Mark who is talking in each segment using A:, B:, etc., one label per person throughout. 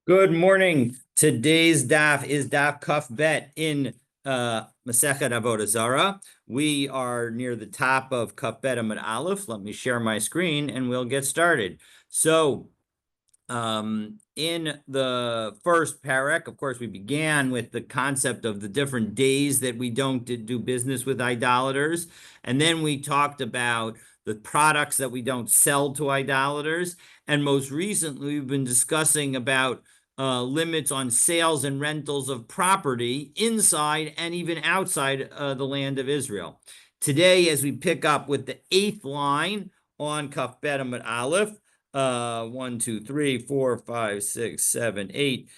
A: Good morning. Today's daf is daf Kaf Bet in Masechet Avodah Zarah. We are near the top of Kaf Bet Amud Aleph. Let me share my screen and we'll get started. So, in the first parak, of course, we began with the concept of the different days that we don't do business with idolaters. And then we talked about the products that we don't sell to idolaters. And most recently, we've been discussing about limits on sales and rentals of property inside and even outside the land of Israel. Today, as we pick up with the eighth line on Kaf Bet Amud Aleph, 1, 2, 3, 4, 5, 6, 7, 8.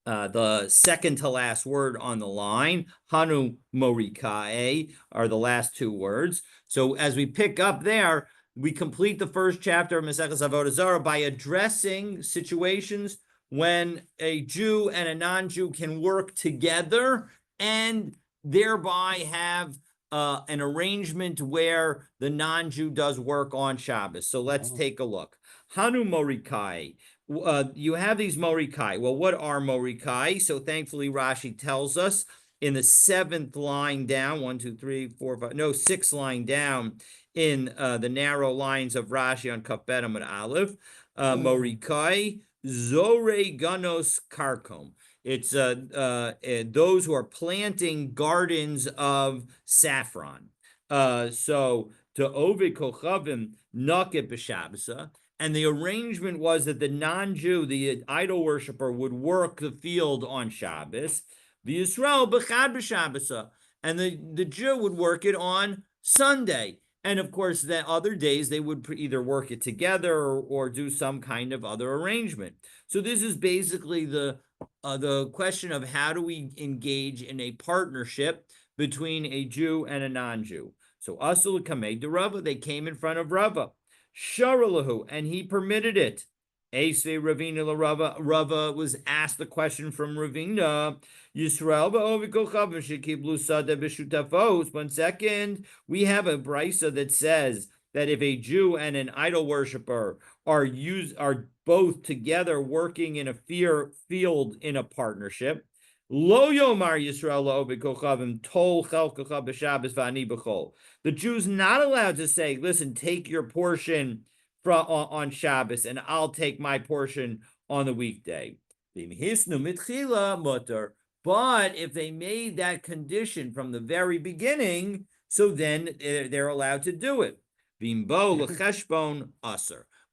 A: The second to last word on the line, Hanu Morikae, are the last two words. So as we pick up there, we complete the first chapter of Maseches Avodah Zarah by addressing situations when a Jew and a non-Jew can work together and thereby have an arrangement where the non-Jew does work on Shabbos. So let's take a look. Hanu Morikai. You have these Morikai. Well, what are Morikai? So thankfully, Rashi tells us in the seventh line down, 1, 2, 3, 4, 5, no, sixth line down in the narrow lines of Rashi on Kaf Bet Amud Aleph. Morikai, Zore Ganos Karkom. It's those who are planting gardens of saffron. So to Ove Kochavim Naket B'Shabbos. And the arrangement was that the non-Jew, the idol worshiper, would work the field on Shabbos. The Yisrael b'chad b'Shabbos, and the Jew would work it on Sunday. And of course, the other days they would either work it together or do some kind of other arrangement. So this is basically the question of how do we engage in a partnership between a Jew and a non-Jew. So Asul Kamei de Rava, they came in front of Rava. Sharalahu, and he permitted it. Esve Ravina la Rava. Rava was asked the question from Ravina. Yisrael ba'ovikochav shekiblu sada b'shutafos. 1 second. We have a brisa that says that if a Jew and an idol worshiper are both together working in a field in a partnership, Lo yomar Yisrael la'ovik tol chelkacha b'Shabbos v'ani b'chol. The Jew's not allowed to say, listen, take your portion on Shabbos and I'll take my portion on the weekday. But if they made that condition from the very beginning, so then they're allowed to do it.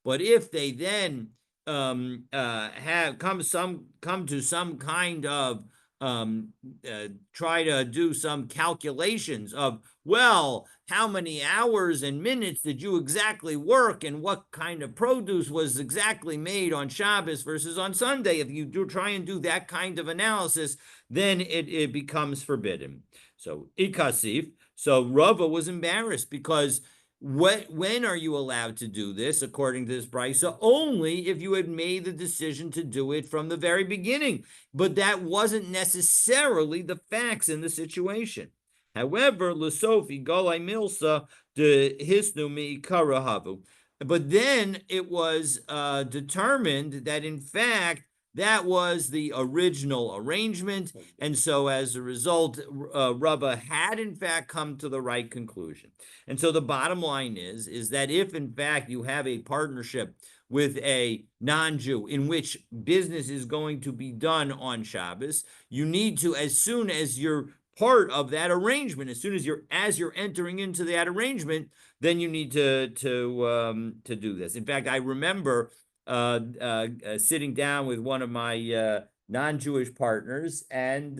A: But if they then have come to some kind of try to do some calculations of, well, how many hours and minutes did you exactly work and what kind of produce was exactly made on Shabbos versus on Sunday. If you do try and do that kind of analysis, then it becomes forbidden. So Ikasif, so Rava was embarrassed because when are you allowed to do this, according to this brisa? Only if you had made the decision to do it from the very beginning. But that wasn't necessarily the facts in the situation. However, L'Sofi Golai Milsa de Hisnu Mi'ikarahavu. But then it was determined that, in fact, that was the original arrangement. And so as a result, Rava had, in fact, come to the right conclusion. And so the bottom line is that if, in fact, you have a partnership with a non-Jew in which business is going to be done on Shabbos, you need to, as soon as you're part of that arrangement, as soon as you're entering into that arrangement, then you need to do this. In fact, I remember sitting down with one of my non-Jewish partners and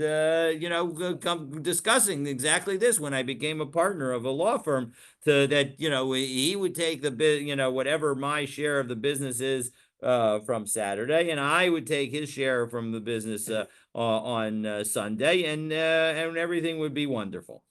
A: discussing exactly this when I became a partner of a law firm, that he would take the whatever my share of the business is from Saturday, and I would take his share from the business on Sunday, and everything would be wonderful.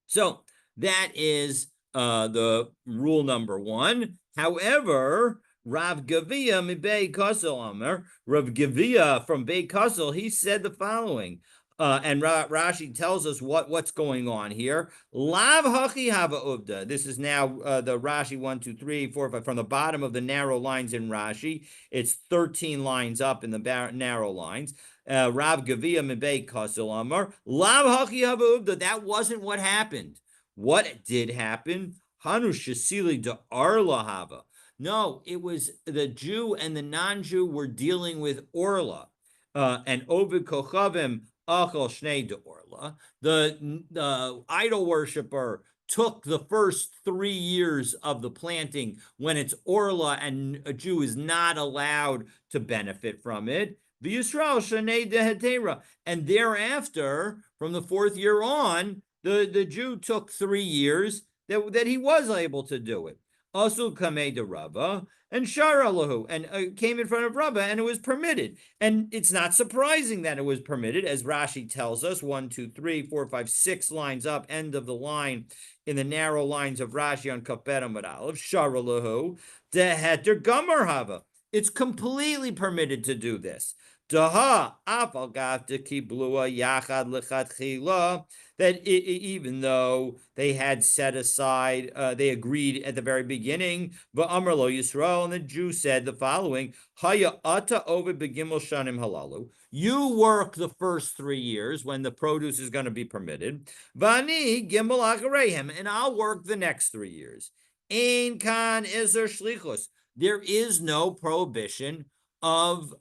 A: So that is the rule number one. However, Rav Gavia mi Bei Kosel Amar, Rav Gavia from Bei Kosel, he said the following: And Rashi tells us what's going on here. Lav hachi hava uvda. This is now the Rashi 1, 2, 3, 4, 5 from the bottom of the narrow lines in Rashi. It's 13 lines up in the narrow lines. Rav Gavia Mibei Kasil Amar. Lav hachi hava uvda. That wasn't what happened. What did happen? Hanu shasili de arla hava. No, it was the Jew and the non-Jew were dealing with Orla. And Ovid Kochavim Achel Shnei de Orla. The idol worshiper took the first 3 years of the planting when it's Orla and a Jew is not allowed to benefit from it. The Yisrael Shnei de Hetera. And thereafter, from the 4th year on, the Jew took 3 years that he was able to do it. Also kamei de Rava and shara lahu, and came in front of Rava, and it was permitted. And it's not surprising that it was permitted, as Rashi tells us, 1, 2, 3, 4, 5, 6 lines up, end of the line in the narrow lines of Rashi on Kafet Amud Aleph, shara lahu de heter gamar hava. It's completely permitted to do this. Daha afal gav de kiblua yachad lechatchila. That even though they had set aside, they agreed at the very beginning, v'amar lo Yisrael, and the Jew said the following: Haya ata ovid begimel shanim halalu. You work the first 3 years when the produce is going to be permitted. Vani gimel acharehem, and I'll work the next 3 years. Ein kan iser shlichus. There is no prohibition of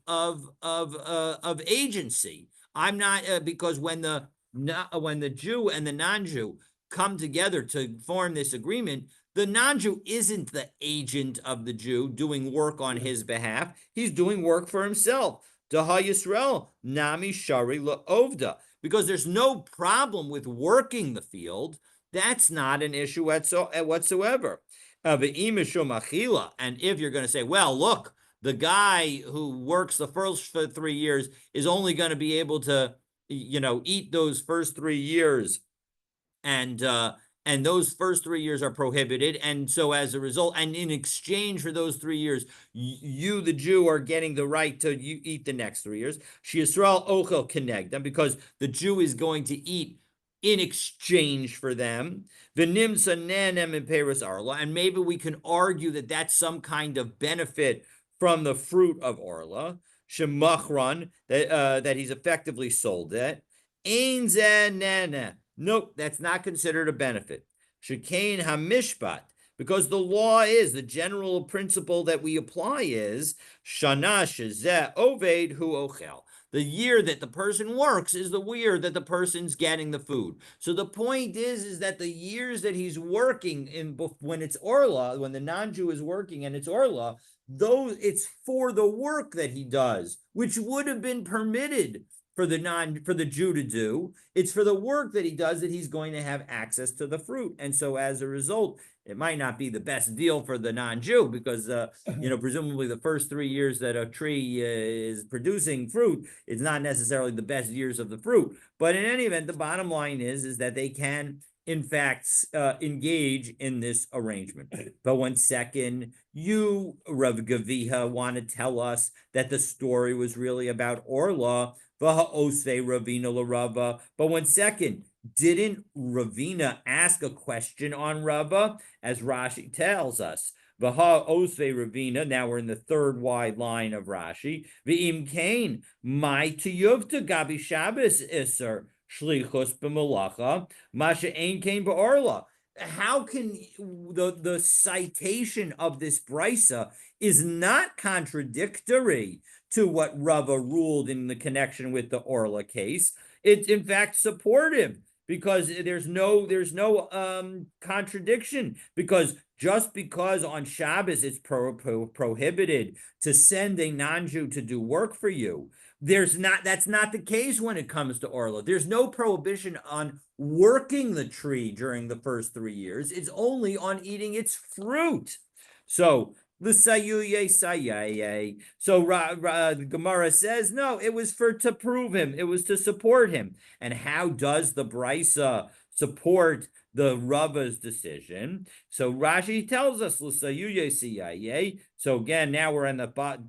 A: agency. I'm not because when the Jew and the non-Jew come together to form this agreement, the non-Jew isn't the agent of the Jew doing work on his behalf. He's doing work for himself. Daha Yisrael nami shari la'ovda. Because there's no problem with working the field. That's not an issue whatsoever. And if you're going to say, well, look, the guy who works the first 3 years is only going to be able to, eat those first 3 years, and those first 3 years are prohibited, and so as a result, and in exchange for those 3 years, you, the Jew, are getting the right to eat the next 3 years. She Yisrael ochel kenegdem, because the Jew is going to eat in exchange for them. V'nimsa nenem in peris arla, and maybe we can argue that that's some kind of benefit from the fruit of Orla, shemachron, that he's effectively sold it. Ein zeh nene. Nope, that's not considered a benefit. Shekain hamishpat, because the law is, the general principle that we apply is, shana shezeh oved hu ochel. The year that the person works is the year that the person's getting the food. So the point is that the years that he's working when it's Orla, when the non-Jew is working and it's Orla, it's for the work that he does, which would have been permitted for the Jew to do. It's for the work that he does that he's going to have access to the fruit. And so as a result, it might not be the best deal for the non-Jew because, presumably the first 3 years that a tree is producing fruit is not necessarily the best years of the fruit. But in any event, the bottom line is that they can, in fact, engage in this arrangement. But 1 second, you, Rav Gaviha, want to tell us that the story was really about Orla, v'ha'osei Ravina l'Rava. But 1 second, didn't Ravina ask a question on Rava? As Rashi tells us, v'ha'osei Ravina, now we're in the 3rd wide line of Rashi, v'im kain, mai tiyuvta gabi Shabbos iser, shlichus b'malacha, masha ein kain ba'orla. How can the citation of this brisa is not contradictory to what Rava ruled in the connection with the Orla case? It's in fact supportive because there's no contradiction, because just because on Shabbos it's prohibited to send a non-Jew to do work for you, that's not the case when it comes to Orla. There's no prohibition on working the tree during the first 3 years. It's only on eating its fruit. So the Gemara says, no, it was to prove him. It was to support him. And how does the Brisa support the Rava's decision? So Rashi tells us, so again, now we're in the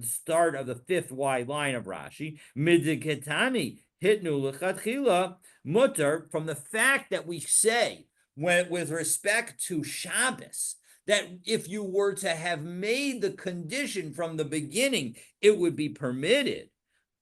A: start of the 5th wide line of Rashi. Midiketani hitnu lechatchila mutter, from the fact that we say, when with respect to Shabbos, that if you were to have made the condition from the beginning, it would be permitted.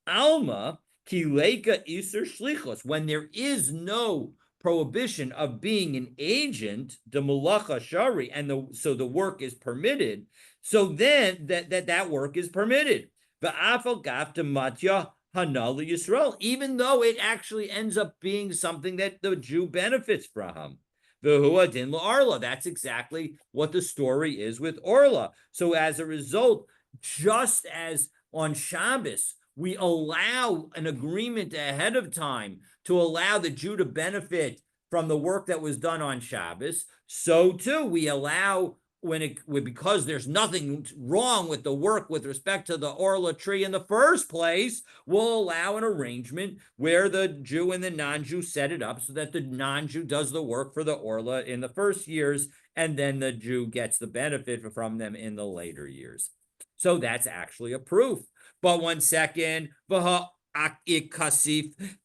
A: Alma kileka iser shlichos, when there is no prohibition of being an agent, the mulacha shari, and so the work is permitted. So then that work is permitted. Va'afal gaf dematya hanal Yisrael, even though it actually ends up being something that the Jew benefits from. V'hu adin la'arla. That's exactly what the story is with Orla. So as a result, just as on Shabbos, we allow an agreement ahead of time to allow the Jew to benefit from the work that was done on Shabbos, so too we allow, because there's nothing wrong with the work with respect to the Orla tree in the first place, we'll allow an arrangement where the Jew and the non-Jew set it up so that the non-Jew does the work for the Orla in the first years, and then the Jew gets the benefit from them in the later years. So that's actually a proof. But 1 second, but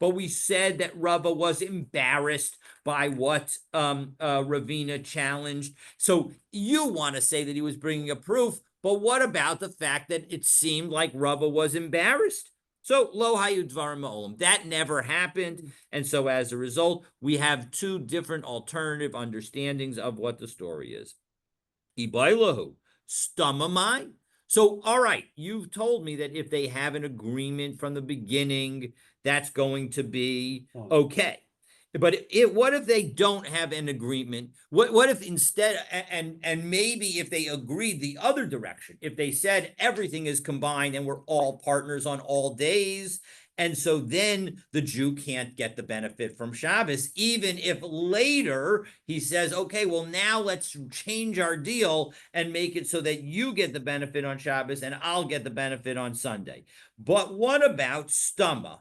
A: we said that Rava was embarrassed by what Ravina challenged. So you want to say that he was bringing a proof, but what about the fact that it seemed like Rava was embarrassed? So lo hayu dvarim ma'olam, that never happened, and so as a result, we have two different alternative understandings of what the story is. Ibailahu stamamai. So, all right, you've told me that if they have an agreement from the beginning, that's going to be okay. But what if they don't have an agreement? What if instead, and maybe if they agreed the other direction, if they said everything is combined and we're all partners on all days, and so then the Jew can't get the benefit from Shabbos, even if later he says, okay, well, now let's change our deal and make it so that you get the benefit on Shabbos and I'll get the benefit on Sunday. But what about Stama?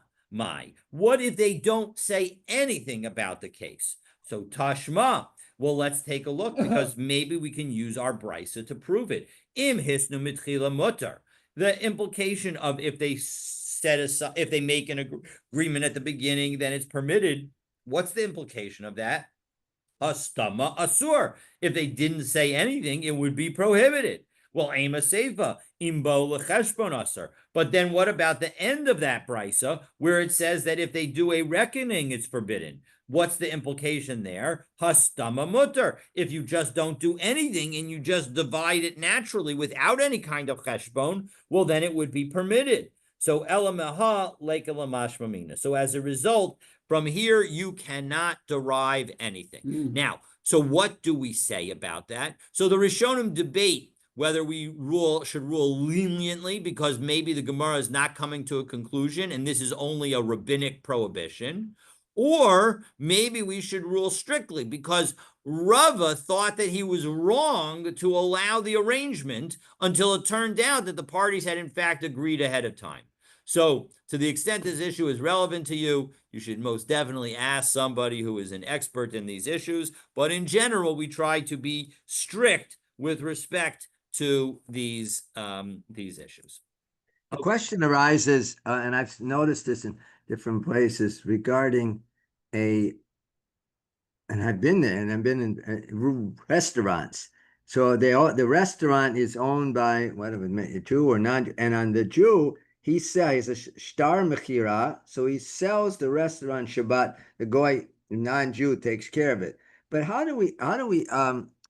A: What if they don't say anything about the case? So Tashma, well, let's take a look, because maybe we can use our brisa to prove it. Im hisnu mitchila mutter. The implication of if they set aside, if they make an agreement at the beginning, then it's permitted. What's the implication of that? Hastama asur. If they didn't say anything, it would be prohibited. Well, ema seifa imbo lecheshbon asur. But then what about the end of that brisa, where it says that if they do a reckoning, it's forbidden? What's the implication there? Hastama mutter. If you just don't do anything and you just divide it naturally without any kind of cheshbon, well, then it would be permitted. So elamaha leikalamashmamina. So as a result, from here, you cannot derive anything. Now, so what do we say about that? So the Rishonim debate whether we should rule leniently, because maybe the Gemara is not coming to a conclusion and this is only a rabbinic prohibition, or maybe we should rule strictly because Rava thought that he was wrong to allow the arrangement until it turned out that the parties had in fact agreed ahead of time. So to the extent this issue is relevant to you, you should most definitely ask somebody who is an expert in these issues. But in general, we try to be strict with respect to these issues.
B: A question arises, and I've noticed this in different places regarding and I've been there, and I've been in restaurants. So the restaurant is owned by whatever, Jew or non, and on the Jew, he sells a shtar mechira, so he sells the restaurant Shabbat. The goy, non-Jew, takes care of it. But how do we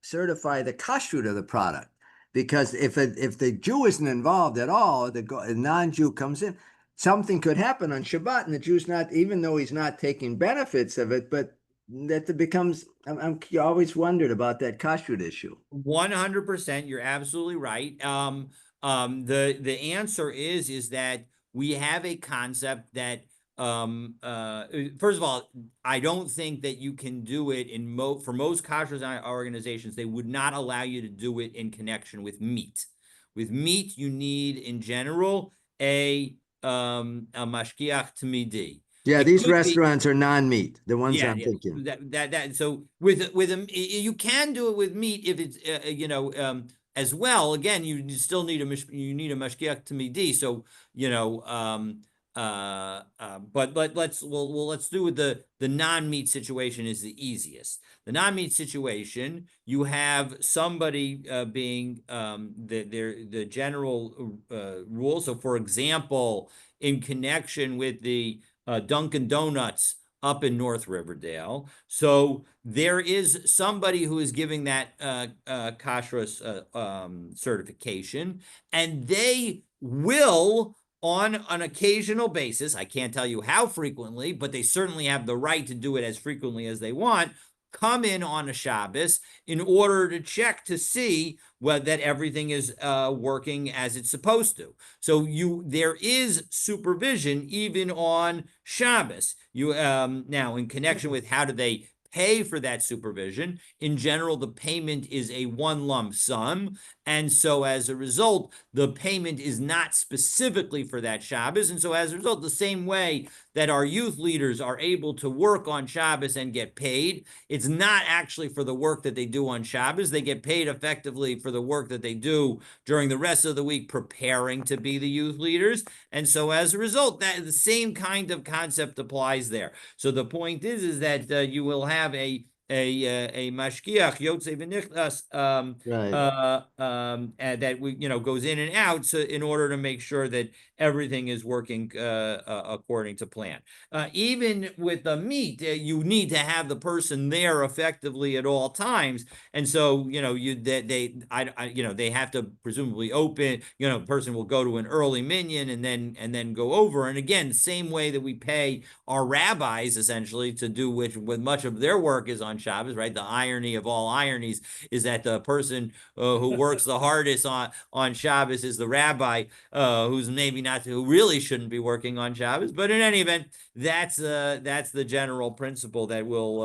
B: certify the kashrut of the product? Because if the Jew isn't involved at all, the non-Jew comes in, something could happen on Shabbat, and the Jew's not, even though he's not taking benefits of it, but that it becomes. I'm always wondered about that kashrut issue.
A: 100%, you're absolutely right. The answer is that we have a concept that first of all, I don't think that you can do it for most kosher organizations. They would not allow you to do it in connection with meat. With meat, you need in general a mashkiach tamidi.
B: Yeah, these restaurants are non-meat. The ones I'm thinking.
A: So with you can do it with meat if it's as well. Again, you still need a mashkiach tamidi. So But let's do with the non-meat situation is the easiest. The non-meat situation, you have somebody being the general rule. So, for example, in connection with the Dunkin' Donuts up in North Riverdale, so there is somebody who is giving that kashrus certification, and they will, on an occasional basis, I can't tell you how frequently, but they certainly have the right to do it as frequently as they want, come in on a Shabbos in order to check to see that everything is working as it's supposed to. So there is supervision even on Shabbos. Now, in connection with how do they pay for that supervision, in general, the payment is a one lump sum. And so as a result, the payment is not specifically for that Shabbos. And so as a result, the same way that our youth leaders are able to work on Shabbos and get paid, it's not actually for the work that they do on Shabbos. They get paid effectively for the work that they do during the rest of the week preparing to be the youth leaders. And so as a result, that the same kind of concept applies there. So the point is that you will have a mashgiach yotzei v'nichnas that goes in and out, so in order to make sure that everything is working according to plan. Even with the meat, you need to have the person there effectively at all times, and so they have to presumably open. The person will go to an early minyan and then go over. And again, same way that we pay our rabbis essentially to do with much of their work is on Shabbos, right? The irony of all ironies is that the person who works the hardest on Shabbos is the rabbi, who really shouldn't be working on Shabbos. But in any event, that's the general principle that will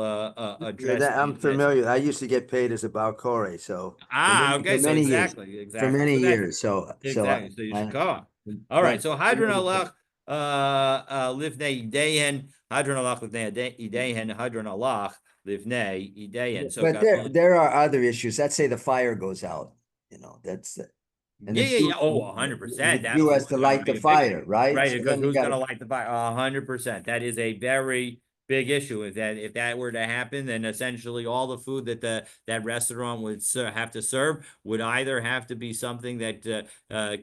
A: address.
B: Yeah, I'm familiar. I used to get paid as a Balcore, so
A: okay, so exactly,
B: for many years. So
A: exactly, so you should go. All right, so Hadron Alach Livnei Idehen, Hadron Alach Livnei Idehen, Hadron Alach Livnei Idehen. So,
B: but there are other issues. Let's say the fire goes out. That's
A: yeah. Oh, 100%.
B: You has to light the fire, right?
A: Right,
B: So
A: because who's going to light the fire? 100%. That is a very big issue. If that were to happen, then essentially all the food that restaurant would have to serve would either have to be something that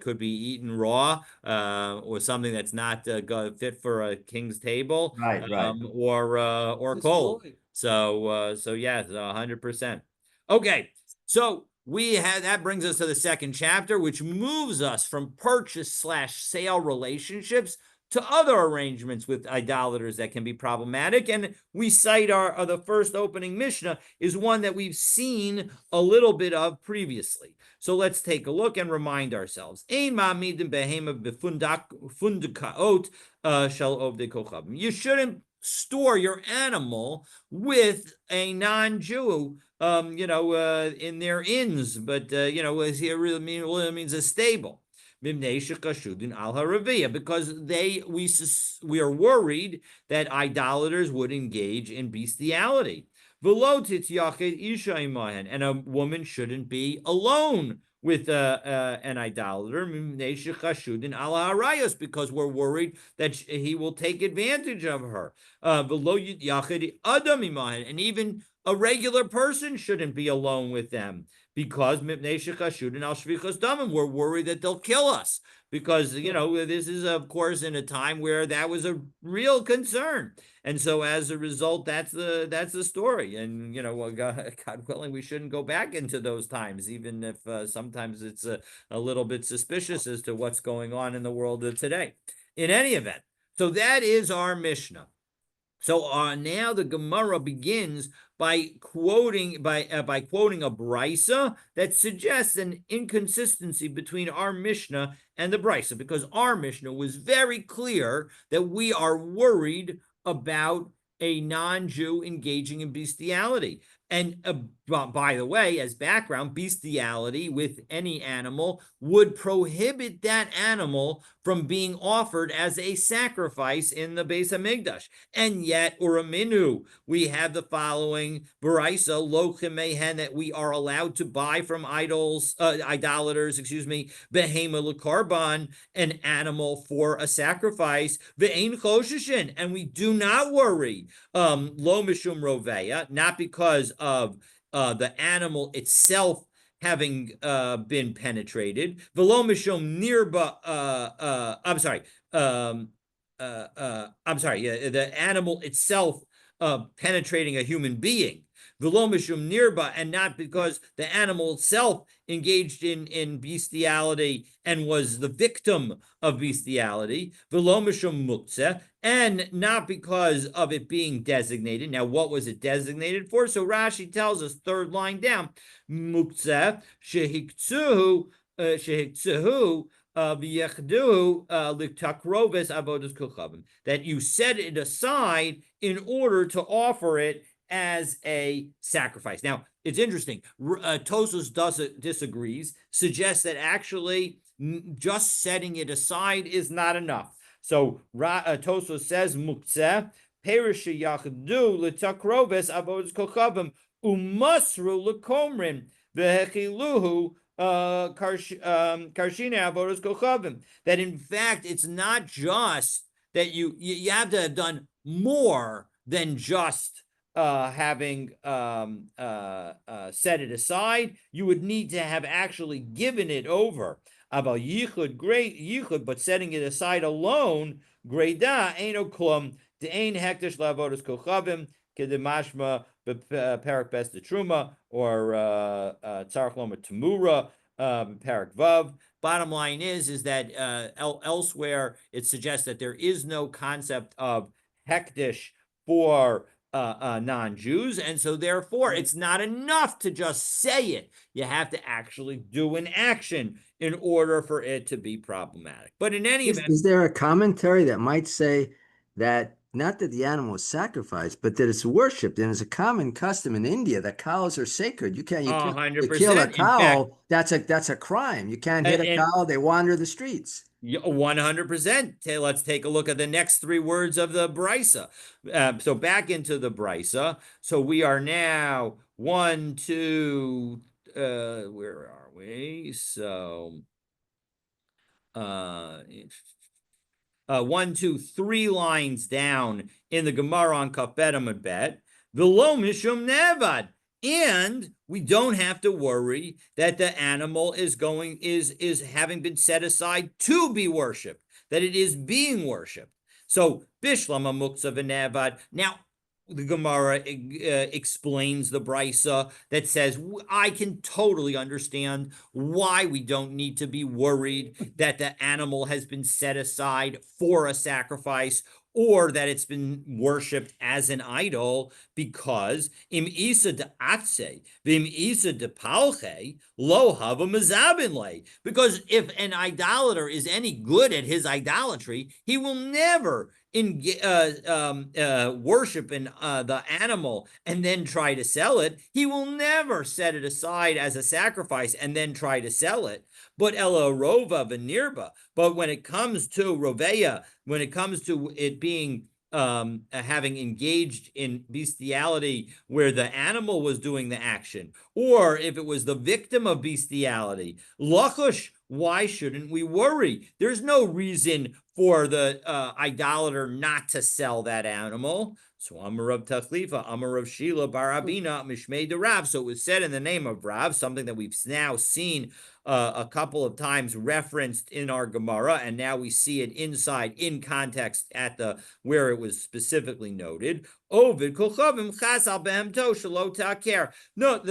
A: could be eaten raw, or something that's not fit for a king's table,
B: right,
A: or cold. So yes, 100%. Okay, so that brings us to the second chapter, which moves us from purchase/sale relationships to other arrangements with idolaters that can be problematic. And we cite the first opening Mishnah is one that we've seen a little bit of previously. So let's take a look and remind ourselves. You shouldn't store your animal with a non-Jew, in their inns, but as here really means a stable. Because we are worried that idolaters would engage in bestiality. And a woman shouldn't be alone with an idolater, because we're worried that he will take advantage of her. And even a regular person shouldn't be alone with them, because we're worried that they'll kill us, because this is of course in a time where that was a real concern. And so as a result, that's the story. And God willing, we shouldn't go back into those times, even if sometimes it's a little bit suspicious as to what's going on in the world of today. In any event, so that is our Mishnah. So now the Gemara begins by quoting a brisa that suggests an inconsistency between our Mishnah and the brisa, because our Mishnah was very clear that we are worried about a non-Jew engaging in bestiality. And by the way, as background, bestiality with any animal would prohibit that animal from being offered as a sacrifice in the Beis Hamikdash. And yet, Uraminu, we have the following Baraisa, Lochimehen, that we are allowed to buy from idolaters, Behema Lukarban, an animal for a sacrifice, Ve'ein Choshishin, and we do not worry, Lo Mishum Roveya, not because of the animal itself having been penetrated. Velo mishum nirba. Yeah, the animal itself penetrating a human being. Velo mishum nirba, and not because the animal itself engaged in bestiality and was the victim of bestiality. Velo mishum muktzeh, and not because of it being designated. Now, what was it designated for? So Rashi tells us, third line down, muktzeh shehikzuhu that you set it aside in order to offer it as a sacrifice. Now, it's interesting. Tosfos disagrees, suggests that actually just setting it aside is not enough. So Tosfos says, Muktzeh, perish yachdu l'takroves avodas kochavim umasru l'komrim vehechiluhu karshina avodas kochavim. That in fact, it's not just that you have to have done more than just having set it aside. You would need to have actually given it over. About yichud, great yichud, but setting it aside alone, greida eino klum de'ein hektish la'avodas kochavim kedemashma beparak bes de truma or tzarich loma tamura beparak vav. Bottom line is that elsewhere it suggests that there is no concept of hektish for non-Jews, and so therefore it's not enough to just say it. You have to actually do an action in order for it to be problematic. But in any event,
B: is there a commentary that might say that not that the animal is sacrificed, but that it's worshipped, and it's a common custom in India that cows are sacred. You can't
A: 100%.
B: kill a cow. That's a crime. You can't hit a cow. They wander the streets.
A: 100%. Let's take a look at the next three words of the brisa. So back into the brisa. So we are now 1, 2. Where are we? So 1, 2, 3 lines down in the Gemara on Kaf Bet Amud Bet. V'lo mishum nevad. And we don't have to worry that the animal is having been set aside to be worshipped, that it is being worshipped. So bishlama muktzah v'nevad. Now the Gemara explains the brisa that says, I can totally understand why we don't need to be worried that the animal has been set aside for a sacrifice or that it's been worshipped as an idol, because im isa de atse, vim isa de palche, lo hava mazabin le. Because if an idolater is any good at his idolatry, he will never worship the animal and then try to sell it. He will never set it aside as a sacrifice and then try to sell it. But ela rova v'nirba. But when it comes to roveya, when it comes to it being having engaged in bestiality where the animal was doing the action, or if it was the victim of bestiality, lachush, why shouldn't we worry? There's no reason for the idolater not to sell that animal. So Amar Rav Tachlifa, Amar Rav Shila Bar Abina Mishmei de Rav. So it was said in the name of Rav, something that we've now seen a couple of times referenced in our Gemara, and now we see it inside in context at the where it was specifically noted. Ovid kochavim chasal behemto shelo taker. No,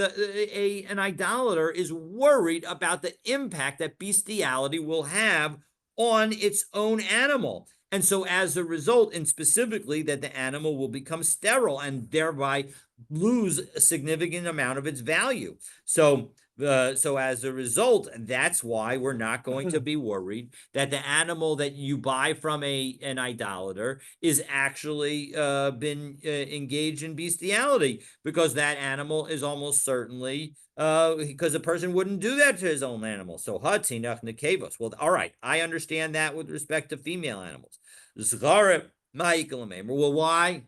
A: an idolater is worried about the impact that bestiality will have on its own animal. And so as a result, and specifically that the animal will become sterile and thereby lose a significant amount of its value. So So as a result, that's why we're not going to be worried that the animal that you buy from an idolater is actually been engaged in bestiality, because that animal is almost certainly because a person wouldn't do that to his own animal. So hatinach nekevos. Well, all right, I understand that with respect to female animals. Zarah ma'ikalamem. Well, why?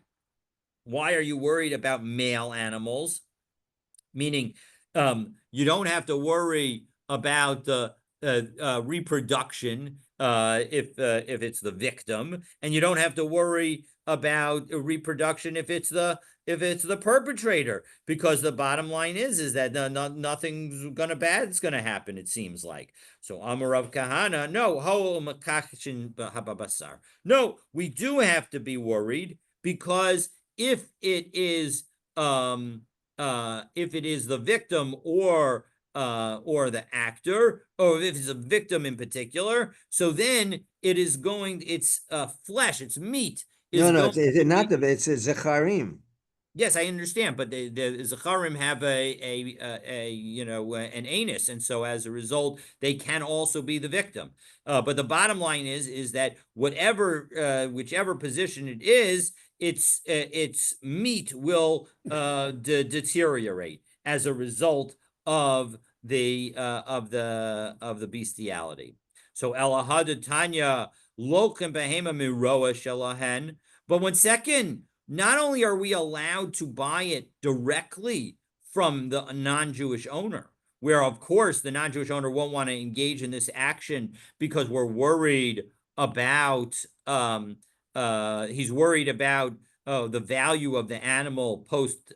A: Why are you worried about male animals? Meaning, you don't have to worry about the reproduction if it's the victim, and you don't have to worry about reproduction if it's the perpetrator, because the bottom line is that nothing's gonna bad's gonna happen. It seems like. So Amarav Kahana, no, no, we do have to be worried, because if it is if it is the victim or the actor, or if it's a victim in particular, so then it's flesh, it's meat is
B: No, no,
A: going
B: it's
A: to
B: not
A: be.
B: it's a Zecharim.
A: Yes, I understand, but the Zacharim have an anus, and so as a result, they can also be the victim. But the bottom line is that whichever position it is, its meat will deteriorate as a result of the bestiality. So Elahad Tanya Lokim Behema Miroa Shalahen. But one second, not only are we allowed to buy it directly from the non-Jewish owner, where of course the non-Jewish owner won't want to engage in this action because we're worried about he's worried about the value of the animal post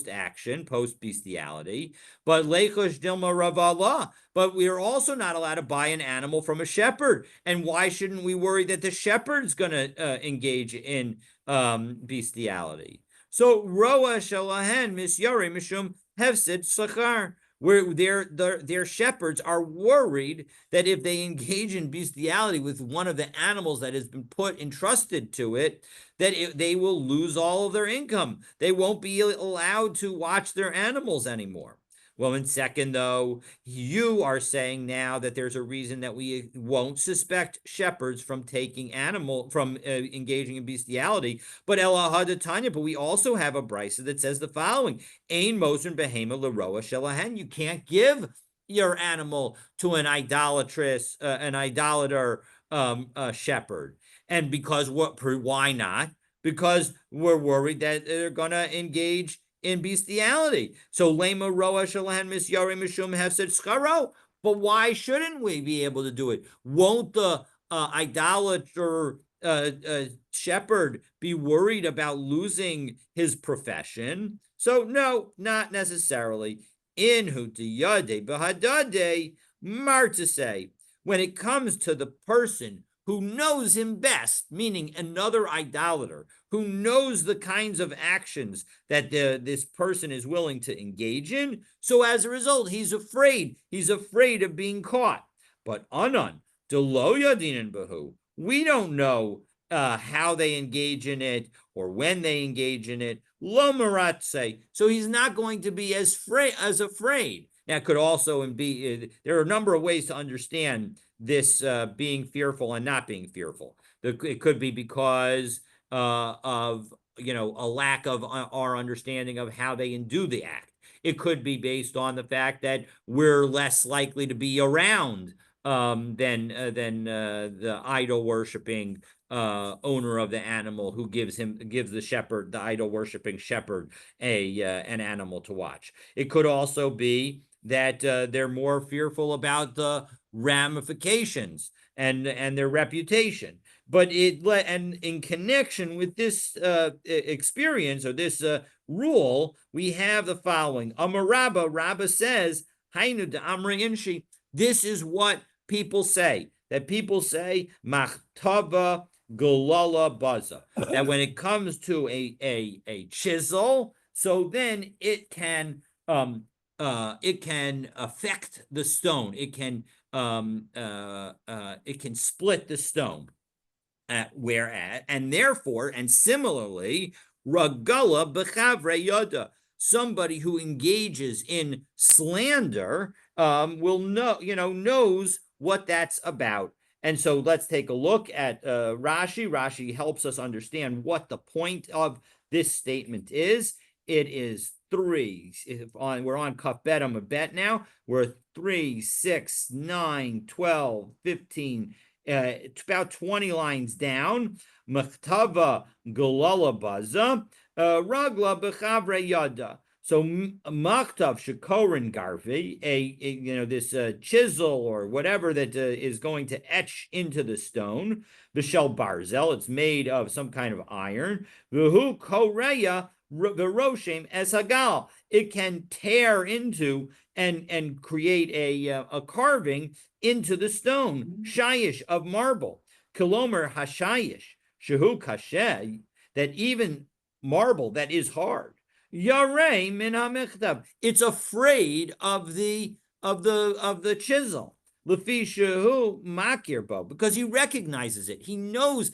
A: action, post bestiality. But lechosh dilma ravala. But we are also not allowed to buy an animal from a shepherd. And why shouldn't we worry that the shepherd's going to engage in bestiality? So roa shalahen misyari mishum hefsid slachar, where their shepherds are worried that if they engage in bestiality with one of the animals that has been entrusted to it, that they will lose all of their income. They won't be allowed to watch their animals anymore. Well, in second, though, you are saying now that there's a reason that we won't suspect shepherds from engaging in bestiality. But but we also have a brisa that says the following: Ein mosen behema leroa shelahen. You can't give your animal to an idolater shepherd. And because what? Why not? Because we're worried that they're gonna engage in bestiality. So lema roa shalahan misyari mishum hefsed scharo. But why shouldn't we be able to do it? Won't the idolater shepherd be worried about losing his profession? So no, not necessarily. In hutiyade bahadade martase. When it comes to the person who knows him best, meaning another idolater, who knows the kinds of actions that this person is willing to engage in. So as a result, he's afraid. He's afraid of being caught. But anan, delo yadinin bahu. We don't know how they engage in it or when they engage in it. Lo maratse. So he's not going to be as afraid. That could also be, there are a number of ways to understand this being fearful and not being fearful. It could be because of a lack of our understanding of how they do the act. It could be based on the fact that we're less likely to be around than the idol worshiping owner of the animal who gives the shepherd, the idol worshiping shepherd, an animal to watch. It could also be that they're more fearful about the ramifications and their reputation. But in connection with this experience or this rule, we have the following. Amarabba, Rabba says, Hainu de Amri Inshi. This is what people say. That people say, Machtava Golala Baza. That when it comes to a chisel, so then it can affect the stone. It can split the stone. And therefore, and similarly, Ragala Bechavre Yoda. somebody who engages in slander will know, knows what that's about. And so let's take a look at Rashi. Rashi helps us understand what the point of this statement is. It is 3. We're on Kaf Bet Amud now. We're 3, 6, 9, 12, 15, about 20 lines down. Machtava Galala Baza, Ragla Bechavre Yada. So Machtav Shakorin Garvi, this chisel or whatever that is going to etch into the stone. Bishel Barzel, it's made of some kind of iron. V'hu Koreya V'roshem Es Hagal. It can tear into and create a carving into the stone. Shayish of marble. Kilomer Hashayish. Shehu Kashe. That even marble that is hard. Yarei min hamichtav. It's afraid of the chisel. Lefishahu makir bo, because he recognizes it. He knows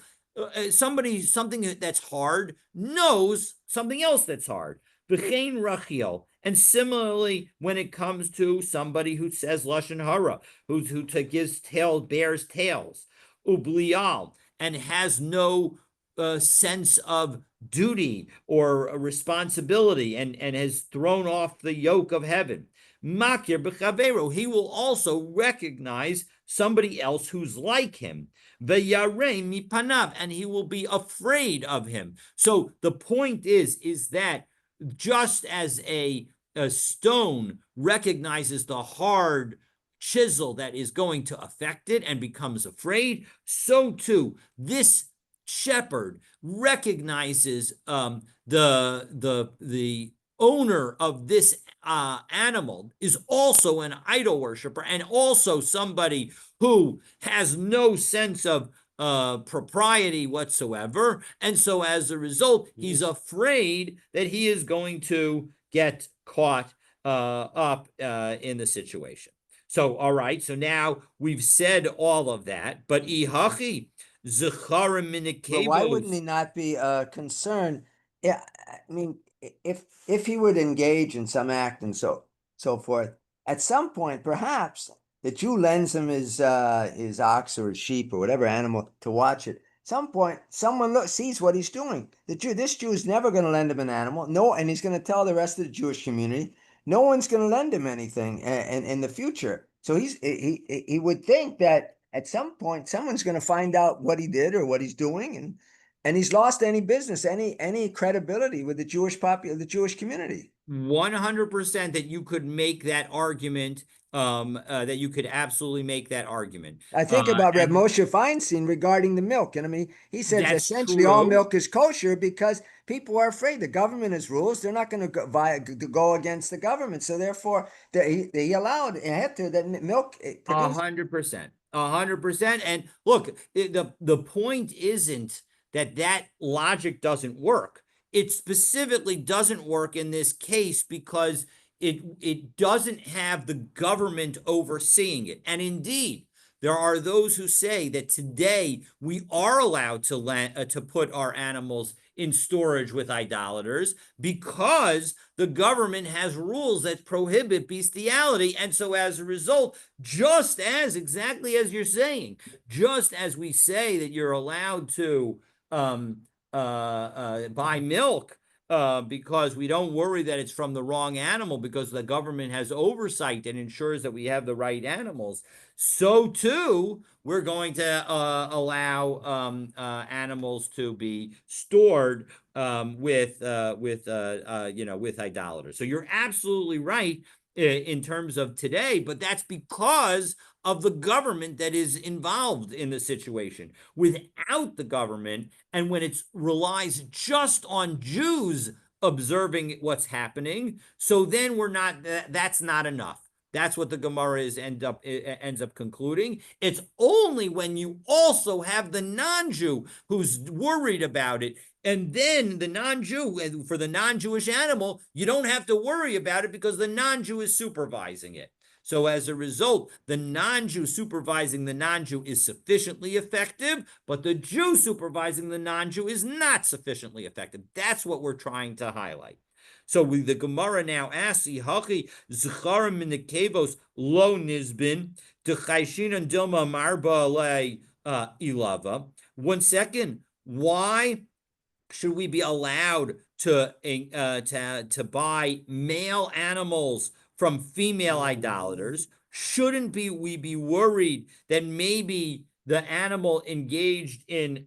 A: something that's hard knows something else that's hard. V'chein rachio. And similarly, when it comes to somebody who says lashon hara, who gives bears tails, ublial, and has no sense of duty or responsibility and has thrown off the yoke of heaven. Makir b'chavero, he will also recognize somebody else who's like him. V'yarei mipanav, and he will be afraid of him. So the point is that just as a stone recognizes the hard chisel that is going to affect it and becomes afraid, so too this shepherd recognizes the owner of this animal is also an idol worshiper and also somebody who has no sense of propriety whatsoever. And so as a result, he's afraid that he is going to get caught up in the situation. So, all right, so now we've said all of that, but ihachi zecharim minikevos.
B: But why wouldn't he not be concerned? Yeah, I mean, if he would engage in some act and so forth, at some point, perhaps the Jew lends him his ox or his sheep or whatever animal to watch it. At some point, someone sees what he's doing. This Jew is never going to lend him an animal. No, and he's going to tell the rest of the Jewish community, no one's going to lend him anything in the future. So he would think that at some point someone's going to find out what he did or what he's doing, and he's lost any business, any credibility with the the Jewish community.
A: 100% that you could make that argument. That you could absolutely make that argument.
B: I think about Reb Moshe Feinstein regarding the milk. And I mean, he says essentially all milk is kosher because people are afraid. The government has rules. They're not going to go against the government. So therefore, they allowed that milk.
A: 100%. 100%. And look, the point isn't that logic doesn't work. It specifically doesn't work in this case because it doesn't have the government overseeing it. And indeed, there are those who say that today we are allowed to put our animals in storage with idolaters because the government has rules that prohibit bestiality. And so as a result, exactly as you're saying, just as we say that you're allowed to buy milk because we don't worry that it's from the wrong animal because the government has oversight and ensures that we have the right animals, so too we're going to allow animals to be stored with idolaters. So you're absolutely right in terms of today, but that's because of the government that is involved in the situation. Without the government, and when it relies just on Jews observing what's happening, so then that's not enough. That's what the Gemara ends up concluding. It's only when you also have the non-Jew who's worried about it, and then the non-Jew, for the non-Jewish animal, you don't have to worry about it because the non-Jew is supervising it. So as a result, the non-Jew supervising the non-Jew is sufficiently effective, but the Jew supervising the non-Jew is not sufficiently effective. That's what we're trying to highlight. So the Gemara now asks, "Hachi zcharim min nekevos lo nizbin dechayshin and dilma marba le ilava." 1 second, why should we be allowed to buy male animals from female idolaters? Shouldn't we be worried that maybe the animal engaged in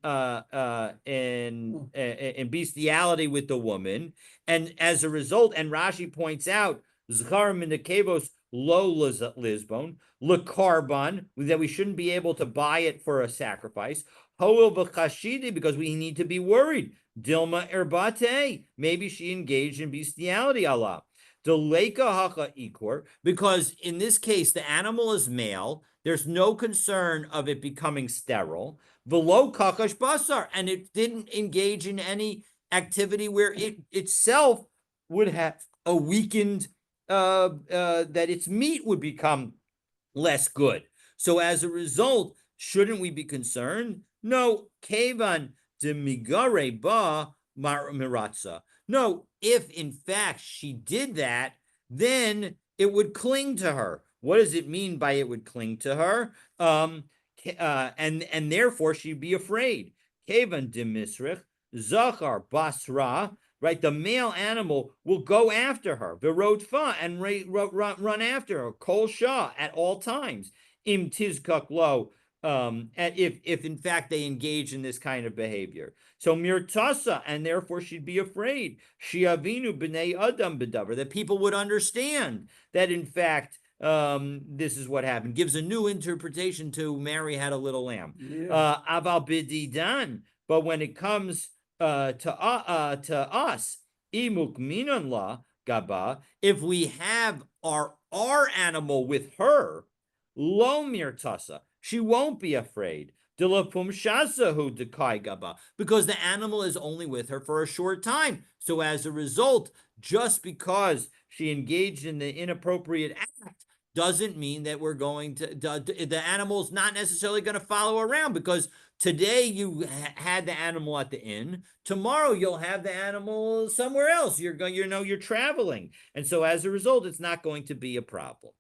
A: bestiality with the woman, and as a result, and Rashi points out, Zcharim in the Kevos lo lisbon lekarban, that we shouldn't be able to buy it for a sacrifice. Hoel b'chashidi, because we need to be worried. Dilma erbate, maybe she engaged in bestiality, Allah. Deleka haka ikor, because in this case the animal is male. There's no concern of it becoming sterile. Velo kakash basar, and it didn't engage in any activity where it itself would have a weakened, that its meat would become less good. So as a result, shouldn't we be concerned? No, kevan de migare ba miratza. No, if in fact she did that, then it would cling to her. What does it mean by it would cling to her? And therefore she'd be afraid. Kevan de misrich zachar basra. Right, the male animal will go after her, virotfa, and run after her, kol shah, at all times. Im tizkak lo, if in fact they engage in this kind of behavior. So mirtasa, and therefore she'd be afraid. Shiavinu b'nei adam b'davar, that people would understand that in fact this is what happened. Gives a new interpretation to Mary had a little lamb. Aval bididan, but when it comes to us, imuk minan la gaba, if we have our animal with her, lo mirtasa, she won't be afraid. Because the animal is only with her for a short time. So as a result, just because she engaged in the inappropriate act doesn't mean that we're going to, the animal's not necessarily going to follow around, because today you had the animal at the inn, tomorrow you'll have the animal somewhere else. You're traveling. And so as a result, it's not going to be a problem.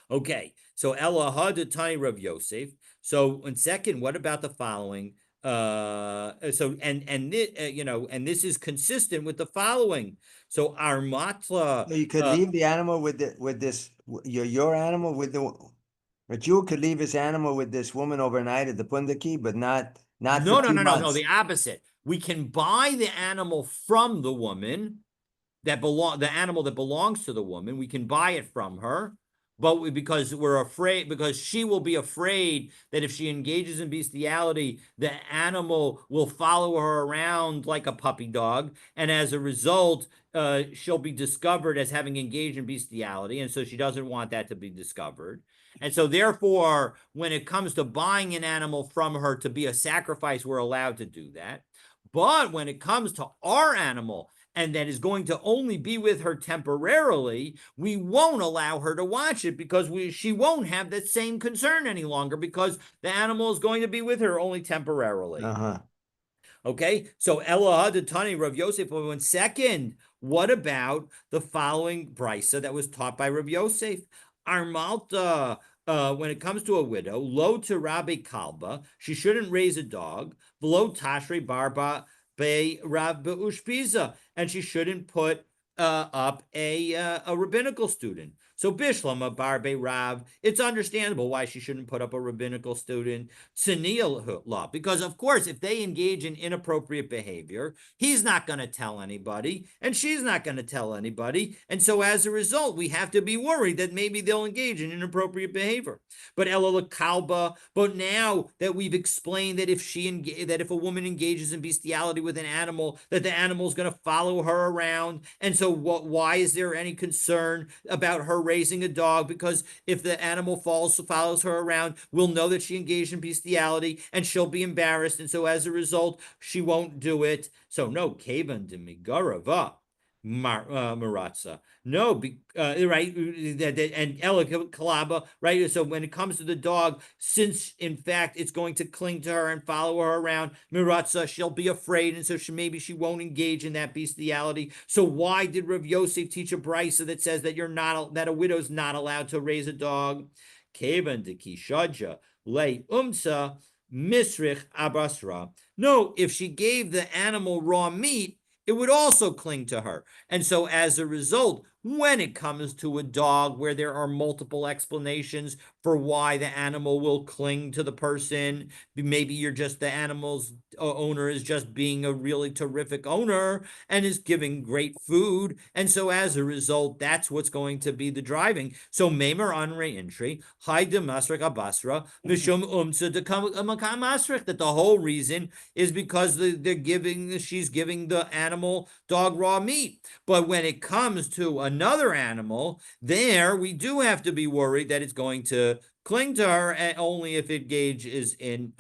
A: Okay, so Elaha de Tani Rav Yosef. So in second, what about the following? So and this is consistent with the following. So Armatla.
B: So you could leave the animal with this your animal with a Jew could leave his animal with this woman overnight at the Pundaki, but not
A: No,
B: for 2
A: no,
B: months.
A: the opposite. We can buy the animal from the woman the animal that belongs to the woman. We can buy it from her. But because we're afraid, because she will be afraid that if she engages in bestiality, the animal will follow her around like a puppy dog. And as a result, she'll be discovered as having engaged in bestiality. And so she doesn't want that to be discovered. And so therefore, when it comes to buying an animal from her to be a sacrifice, we're allowed to do that. But when it comes to our animal, and that is going to only be with her temporarily, we won't allow her to watch it, because she won't have that same concern any longer, because the animal is going to be with her only temporarily. Okay, so Elah de Tani Rav Yosef. 1 second, what about the following brisa that was taught by Rav Yosef? Armalta, when it comes to a widow, lo to Rabbi Kalba, she shouldn't raise a dog. V'lo tashre barba be Rav Ushpiza, and she shouldn't put up a rabbinical student. So Bishlama Barbe Rav, it's understandable why she shouldn't put up a rabbinical student. Tzniel, because of course, if they engage in inappropriate behavior, he's not going to tell anybody, and she's not going to tell anybody, and so as a result, we have to be worried that maybe they'll engage in inappropriate behavior. But Ella Kalba, but now that we've explained that if a woman engages in bestiality with an animal, that the animal is going to follow her around, and so why is there any concern about her raising a dog? Because if the animal follows her around, we'll know that she engaged in bestiality, and she'll be embarrassed, and so as a result, she won't do it. So no, Kavan de Migarava. maratza. No, right, and Ella Kalaba, right? So when it comes to the dog, since in fact it's going to cling to her and follow her around, maratza, she'll be afraid, and so maybe she won't engage in that bestiality. So why did Rav Yosef teach a brisa that says that that a widow's not allowed to raise a dog? Kevan de kishaja lay umsa misrich abasra. No, if she gave the animal raw meat, it would also cling to her. And so as a result, when it comes to a dog where there are multiple explanations for why the animal will cling to the person, maybe you're just the animal's owner is just being a really terrific owner and is giving great food. And so as a result, that's what's going to be the driving. So Maimer on reentry, Haide Masrik Abasra, Mishum Umsa de Masrik, that the whole reason is because she's giving the animal dog raw meat. But when it comes to another animal, there we do have to be worried that it's going to cling to her only if it engages in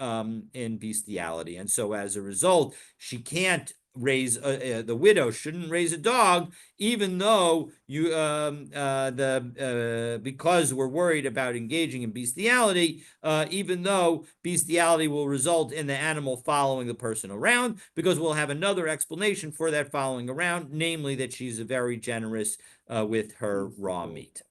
A: bestiality. And so as a result, she can't raise the widow shouldn't raise a dog, even though because we're worried about engaging in bestiality, even though bestiality will result in the animal following the person around, because we'll have another explanation for that following around, namely that she's very generous with her raw meat.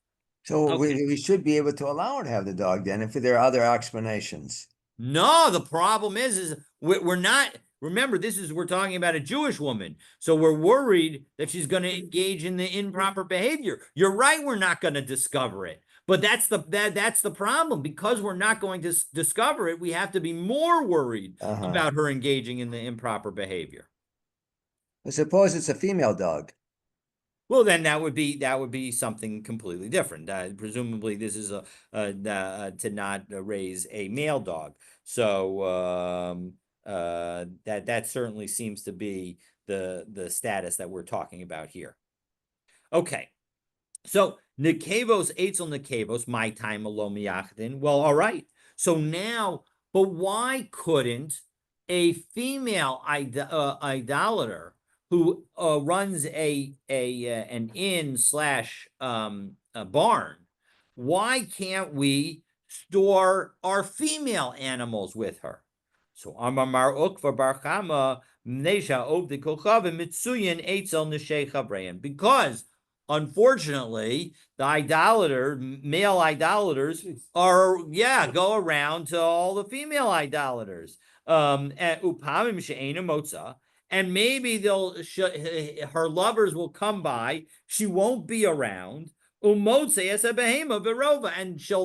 B: So
A: Okay.
B: we should be able to allow her to have the dog then if there are other explanations.
A: No, the problem is we're not. Remember, we're talking about a Jewish woman, so we're worried that she's going to engage in the improper behavior. You're right; we're not going to discover it, but that's the problem. Because we're not going to discover it, we have to be more worried about her engaging in the improper behavior.
B: I suppose it's a female dog.
A: Well, then that would be something completely different. Presumably, this is to not raise a male dog. So that certainly seems to be the status that we're talking about here. Okay, so Nikevos Eitzel Nikevos, my time alone miyachdin. Well, all right. So now, but why couldn't a female idolater who runs an inn slash a barn, why can't we store our female animals with her? So Amar Ukva Barchama Mnesha Ovdi Kochavim Mitsuyin Eitzel Nishei Chavreim, because unfortunately, the male idolaters go around to all the female idolaters. And maybe her lovers will come by. She won't be around. And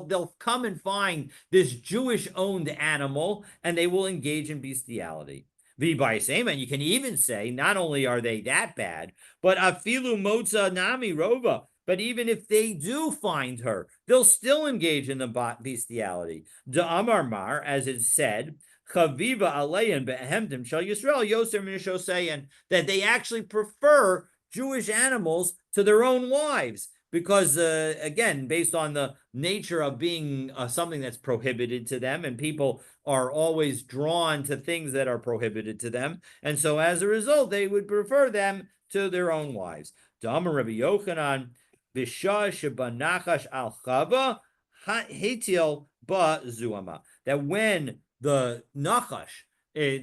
A: they'll come and find this Jewish-owned animal, and they will engage in bestiality. And you can even say, not only are they that bad, but afilu motza nami rova. But even if they do find her, they'll still engage in the bestiality. Amar mar, as it said, chaviva alein behemdim shal Yisrael yoser min, that they actually prefer Jewish animals to their own wives. Because again, based on the nature of being something that's prohibited to them, and people are always drawn to things that are prohibited to them, and so as a result, they would prefer them to their own wives. Damar Rabbi Yochanan, Bisha Shebanachash al Chava Hetil Ba Zuama. That when the Nachash, from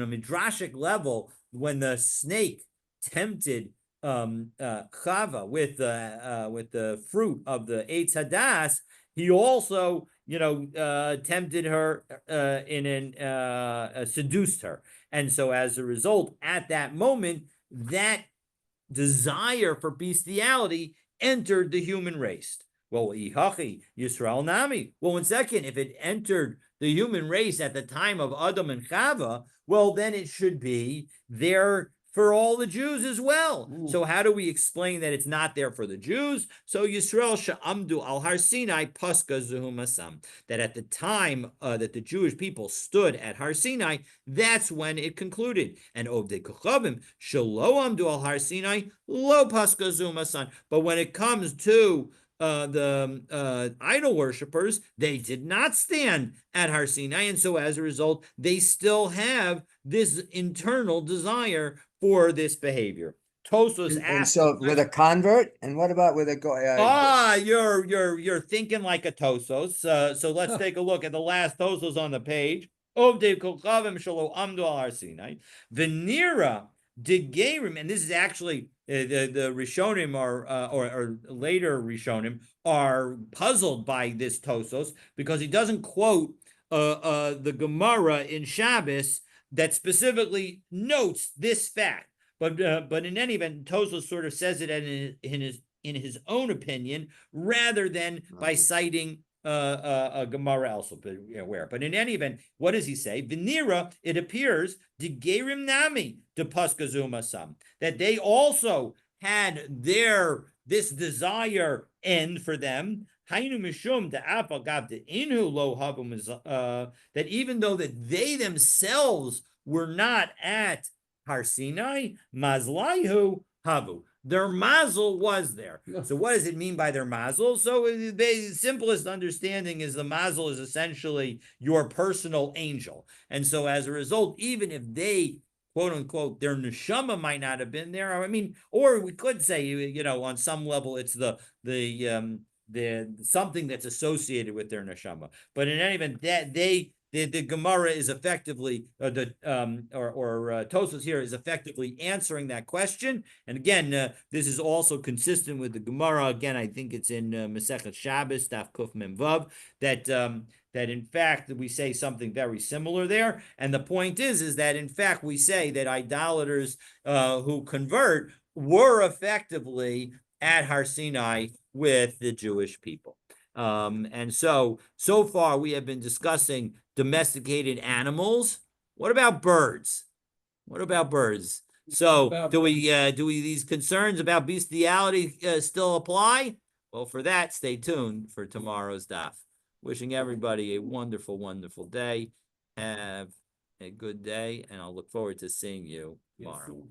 A: a midrashic level, when the snake tempted Chava with the fruit of the Eitz Hadas, he also tempted her seduced her, and so as a result, at that moment, that desire for bestiality entered the human race. Well, Ihachi Yisrael Nami. Well, one second, if it entered the human race at the time of Adam and Chava, well, then it should be there for all the Jews as well. Ooh. So how do we explain that it's not there for the Jews? So Yisrael Sha'amdu al Har Sinai Paska Zuhumasam, that at the time that the Jewish people stood at Har Sinai, that's when it concluded. And Ovdei Kochavim Shalo Amdu al Har Sinai Lo Paska Zuhumasam. But when it comes to the idol worshippers, they did not stand at Har Sinai, and so as a result, they still have this internal desire for this behavior. Tosos
B: And
A: asked.
B: so with a convert, and what about with a go?
A: You're thinking like a Tosos. So let's take a look at the last Tosos on the page. Ovdei kolchavim shelo amdu al har Sinai. Venira degerim, and this is actually the Rishonim or later Rishonim are puzzled by this Tosos because he doesn't quote the Gemara in Shabbos that specifically notes this fact. But in any event, Tosos sort of says it in his own opinion rather than by citing a Gemara elsewhere. But in any event, what does he say? Venira, it appears, degerim nami de paskazuma sam, that they also had this desire end for them. Hainu mishum de afagav de inu lo havum, that even though that they themselves were not at Har Sinai, mazlaihu havu. Their mazel was there. So what does it mean by their mazel? So the simplest understanding is the mazel is essentially your personal angel. And so as a result, even if they, quote unquote, their neshama might not have been there. I mean, or we could say, on some level, it's the something that's associated with their neshama. But in any event, that the Gemara is effectively, Tosfos here is effectively answering that question. And again, this is also consistent with the Gemara. Again, I think it's in Masechet Shabbos, Daf Kuf Mem Vav, that in fact we say something very similar there. And the point is that in fact we say that idolaters who convert were effectively at Har Sinai with the Jewish people. And so far we have been discussing domesticated animals. What about birds? So do we these concerns about bestiality still apply? Well, for that, stay tuned for tomorrow's daf. Wishing everybody a wonderful, wonderful day. Have a good day, and I'll look forward to seeing you tomorrow.